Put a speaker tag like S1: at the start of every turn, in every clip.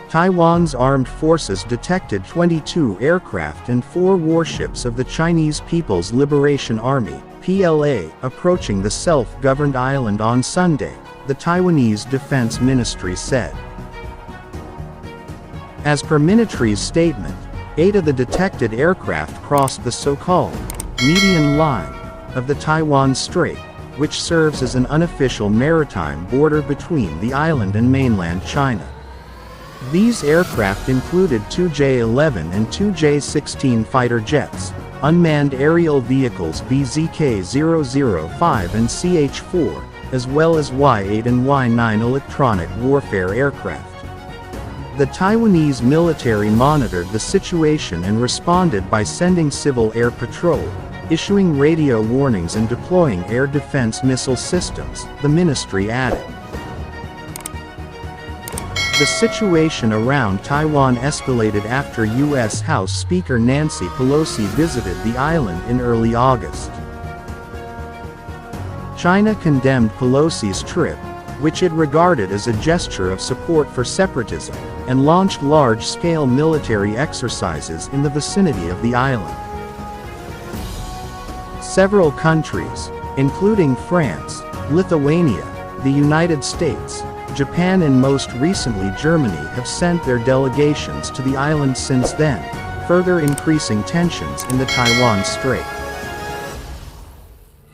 S1: Taiwan's armed forces detected 22 aircraft and 4 warships of the Chinese People's Liberation Army, PLA, approaching the self-governed island on Sunday, the Taiwanese Defense Ministry said. As per Minitry's statement, 8 of the detected aircraft crossed the so-called median line of the Taiwan Strait, which serves as an unofficial maritime border between the island and mainland China. These aircraft included 2 J-11 and 2 J-16 fighter jets, unmanned aerial vehicles BZK-005 and CH-4, as well as Y-8 and Y-9 electronic warfare aircraft. The Taiwanese military monitored the situation and responded by sending civil air patrol, issuing radio warnings and deploying air defense missile systems, the ministry added. The situation around Taiwan escalated after U.S. House Speaker Nancy Pelosi visited the island in early August. China condemned Pelosi's trip, which it regarded as a gesture of support for separatism, and launched large-scale military exercises in the vicinity of the island. Several countries, including France, Lithuania, the United States, Japan and most recently Germany, have sent their delegations to the island since then, further increasing tensions in the Taiwan Strait.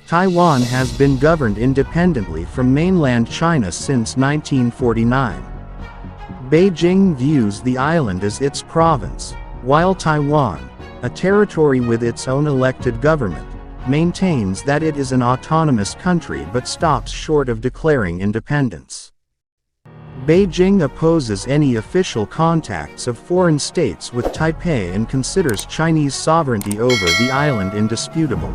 S1: Taiwan has been governed independently from mainland China since 1949. Beijing views the island as its province, while Taiwan, a territory with its own elected government, maintains that it is an autonomous country but stops short of declaring independence. Beijing opposes any official contacts of foreign states with Taipei and considers Chinese sovereignty over the island indisputable.